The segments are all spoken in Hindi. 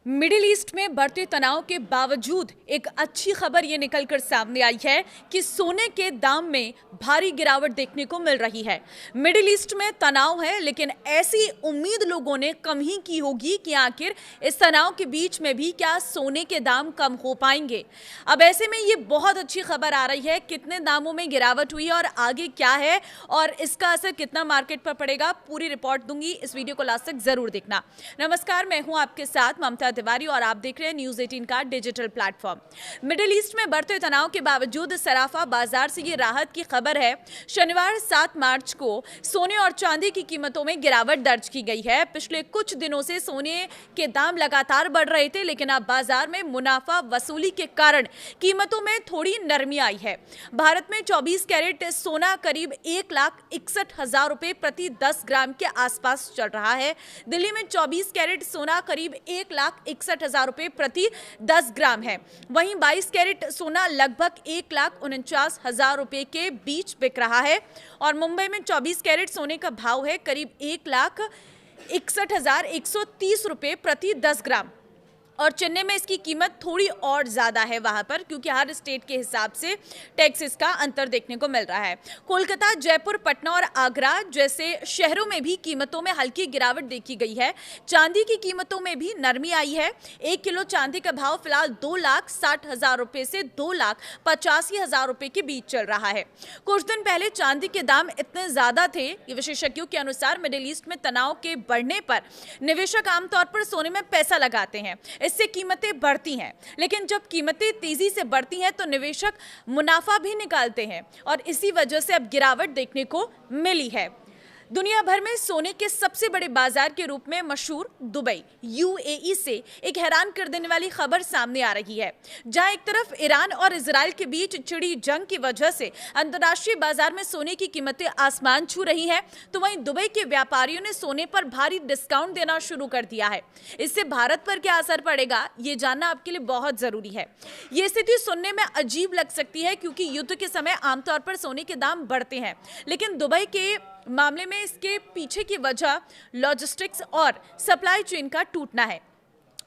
मिडिल ईस्ट में बढ़ते तनाव के बावजूद एक अच्छी खबर ये निकलकर सामने आई है कि सोने के दाम में भारी गिरावट देखने को मिल रही है। मिडिल ईस्ट में तनाव है, लेकिन ऐसी उम्मीद लोगों ने कम ही की होगी कि आखिर इस तनाव के बीच में भी क्या सोने के दाम कम हो पाएंगे। अब ऐसे में ये बहुत अच्छी खबर आ रही है, कितने दामों में गिरावट हुई और आगे क्या है और इसका असर कितना मार्केट पर पड़ेगा, पूरी रिपोर्ट दूंगी। इस वीडियो को लास्ट तक जरूर देखना। नमस्कार, मैं हूं आपके साथ ममता तिवारी और आप देख रहे हैं न्यूज़ 18 का डिजिटल प्लेटफॉर्म। मिडिल ईस्ट में बढ़ते तनाव के बावजूद सराफा बाजार से ये राहत की खबर है। शनिवार 7 मार्च को सोने और चांदी की कीमतों में गिरावट दर्ज की गई है। पिछले कुछ दिनों से सोने के दाम लगातार बढ़ रहे थे, लेकिन अब बाजार में मुनाफा वसूली के कारण कीमतों में थोड़ी नरमी आई है। भारत में 24 कैरेट सोना करीब 1,61,000 रुपए प्रति 10 ग्राम के आसपास चल रहा है। दिल्ली में 24 कैरेट सोना करीब 1,61,000 रुपए प्रति 10 ग्राम है। वहीं 22 कैरेट सोना लगभग 1,49,000 रुपए के बीच बिक रहा है और मुंबई में 24 कैरेट सोने का भाव है करीब 1,61,130 रुपए प्रति 10 ग्राम और चेन्नई में इसकी कीमत थोड़ी और ज्यादा है वहां पर, क्योंकि हर स्टेट के हिसाब से टैक्सेस का अंतर देखने को मिल रहा है। कोलकाता, जयपुर, पटना और आगरा जैसे शहरों में भी कीमतों में हल्की गिरावट देखी गई है। चांदी की कीमतों में भी नरमी आई है। 1 किलो चांदी का भाव फिलहाल 2,60,000 रुपए से 2,85,000 रुपए के बीच चल रहा है। कुछ दिन पहले चांदी के दाम इतने ज्यादा थे कि विशेषज्ञों के अनुसार मिडिल ईस्ट में तनाव के बढ़ने पर निवेशक आमतौर पर सोने में पैसा लगाते हैं, इससे कीमतें बढ़ती हैं। लेकिन जब कीमतें तेजी से बढ़ती हैं तो निवेशक मुनाफा भी निकालते हैं और इसी वजह से अब गिरावट देखने को मिली है। दुनिया भर में सोने के सबसे बड़े बाजार के रूप में मशहूर दुबई यूएई से एक हैरान कर देने वाली खबर सामने आ रही है। जहां एक तरफ ईरान और इजराइल के बीच छिड़ी जंग की वजह से अंतर्राष्ट्रीय बाजार में सोने की कीमतें आसमान छू रही हैं, तो वहीं दुबई के व्यापारियों ने सोने पर भारी डिस्काउंट देना शुरू कर दिया है। इससे भारत पर क्या असर पड़ेगा, ये जानना आपके लिए बहुत जरूरी है। ये स्थिति सुनने में अजीब लग सकती है, क्योंकि युद्ध के समय आमतौर पर सोने के दाम बढ़ते हैं, लेकिन दुबई के मामले में इसके पीछे की वजह लॉजिस्टिक्स और सप्लाई चेन का टूटना है।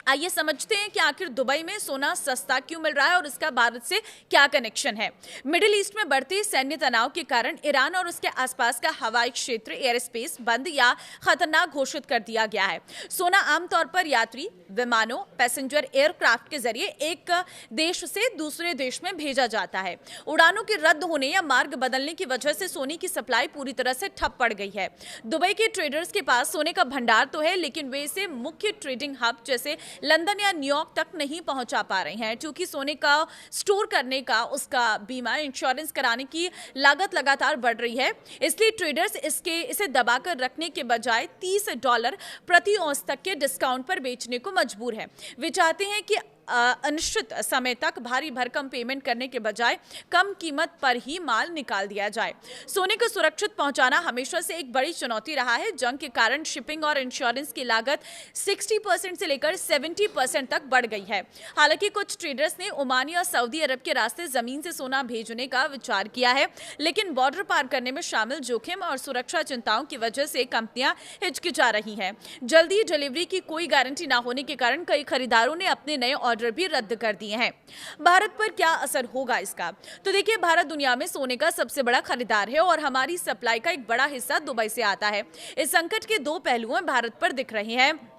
आइए समझते हैं कि आखिर दुबई में सोना सस्ता क्यों मिल रहा है और इसका भारत से क्या कनेक्शन है। मिडिल ईस्ट में बढ़ते सैन्य तनाव के कारण ईरान और उसके आसपास का हवाई क्षेत्र एयर स्पेस बंद या खतरनाक घोषित कर दिया गया है। सोना आमतौर पर यात्री विमानों, पैसेंजर एयरक्राफ्ट के जरिए एक देश से दूसरे देश में भेजा जाता है। उड़ानों के रद्द होने या मार्ग बदलने की वजह से सोने की सप्लाई पूरी तरह से ठप पड़ गई है। दुबई के ट्रेडर्स के पास सोने का भंडार तो है, लेकिन वे इसे मुख्य ट्रेडिंग हब जैसे लंदन या न्यूयॉर्क तक नहीं पहुंचा पा रहे हैं, क्योंकि सोने का स्टोर करने का, उसका बीमा, इंश्योरेंस कराने की लागत लगातार बढ़ रही है। इसलिए ट्रेडर्स इसे दबाकर रखने के बजाय $30 प्रति औंस तक के डिस्काउंट पर बेचने को मजबूर है। वे चाहते हैं कि अनिश्चित समय तक भारी भरकम पेमेंट करने के बजाय कम कीमत पर ही माल निकाल दिया जाए। सोने को सुरक्षित पहुंचाना हमेशा से एक बड़ी चुनौती रहा है। जंग के कारण शिपिंग और इंश्योरेंस की लागत 60% से लेकर 70% तक बढ़ गई है। हालांकि कुछ ट्रेडर्स ने ओमान या सऊदी अरब के रास्ते जमीन से सोना भेजने का विचार किया है, लेकिन बॉर्डर पार करने में शामिल जोखिम और सुरक्षा चिंताओं की वजह से कंपनियां हिचकिचा रही हैं। जल्दी डिलीवरी की कोई गारंटी न होने के कारण कई खरीदारों ने अपने नए ऑर्डर भी रद्द कर दिए हैं। भारत पर क्या असर होगा इसका? तो देखिए, भारत दुनिया में सोने का सबसे बड़ा खरीदार है और हमारी सप्लाई का एक बड़ा हिस्सा दुबई से आता है। इस संकट के दो पहलू भारत पर दिख रहे हैं।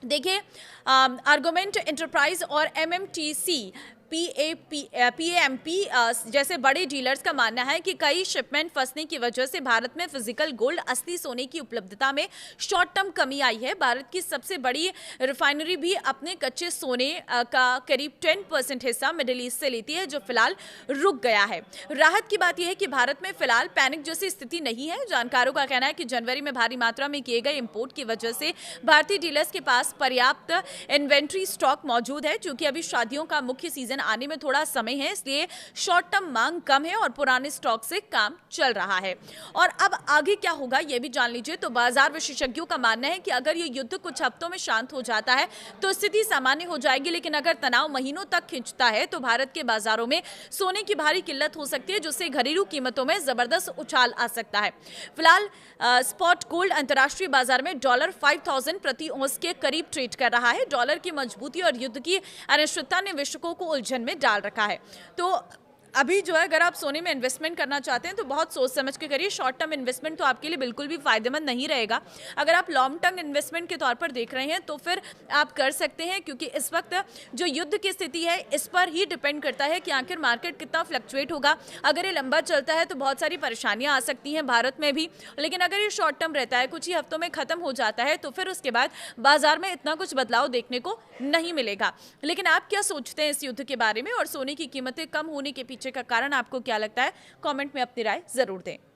देखिए, आर्गुमेंट एंटरप्राइज और एमएमटीसी पीएमपी जैसे बड़े डीलर्स का मानना है कि कई शिपमेंट फंसने की वजह से भारत में फिजिकल गोल्ड, असली सोने की उपलब्धता में शॉर्ट टर्म कमी आई है। भारत की सबसे बड़ी रिफाइनरी भी अपने कच्चे सोने का करीब 10% हिस्सा मिडिल ईस्ट से लेती है, जो फिलहाल रुक गया है। राहत की बात यह है कि भारत में फिलहाल पैनिक जैसी स्थिति नहीं है। जानकारों का कहना है कि जनवरी में भारी मात्रा में किए गए इंपोर्ट की वजह से भारतीय डीलर्स के पास पर्याप्त इन्वेंट्री स्टॉक मौजूद है। चूंकि अभी शादियों का मुख्य सीजन करेक्शन आने में थोड़ा समय है, इसलिए शॉर्ट टर्म मांग कम है और पुराने स्टॉक से काम चल रहा है। और अब आगे क्या होगा ये भी जान लीजिए। तो बाजार विशेषज्ञों का मानना है कि अगर ये युद्ध कुछ हफ्तों में शांत हो जाता है तो स्थिति सामान्य हो जाएगी, लेकिन अगर तनाव महीनों तक खिंचता है तो भारत के बाजारों में सोने की भारी किल्लत हो सकती है, जिससे घरेलू कीमतों में जबरदस्त उछाल आ सकता है। फिलहाल स्पॉट गोल्ड अंतर्राष्ट्रीय बाजार में डॉलर 5000 प्रति औंस के करीब ट्रेड कर रहा है। डॉलर की मजबूती और युद्ध की अनिश्चितता ने विश्वकों को उलझन में डाल रखा है। तो अभी जो है अगर आप सोने में इन्वेस्टमेंट करना चाहते हैं तो बहुत सोच समझ के करिए। शॉर्ट टर्म इन्वेस्टमेंट तो आपके लिए बिल्कुल भी फायदेमंद नहीं रहेगा। अगर आप लॉन्ग टर्म इन्वेस्टमेंट के तौर पर देख रहे हैं तो फिर आप कर सकते हैं, क्योंकि इस वक्त जो युद्ध की स्थिति है इस पर ही डिपेंड करता है कि आखिर मार्केट कितना फ्लक्चुएट होगा। अगर ये लंबा चलता है तो बहुत सारी परेशानियां आ सकती हैं भारत में भी, लेकिन अगर ये शॉर्ट टर्म रहता है, कुछ ही हफ्तों में खत्म हो जाता है, तो फिर उसके बाद बाजार में इतना कुछ बदलाव देखने को नहीं मिलेगा। लेकिन आप क्या सोचते हैं इस युद्ध के बारे में, और सोने की कीमतें कम होने के पीछे का कारण आपको क्या लगता है? कमेंट में अपनी राय जरूर दें।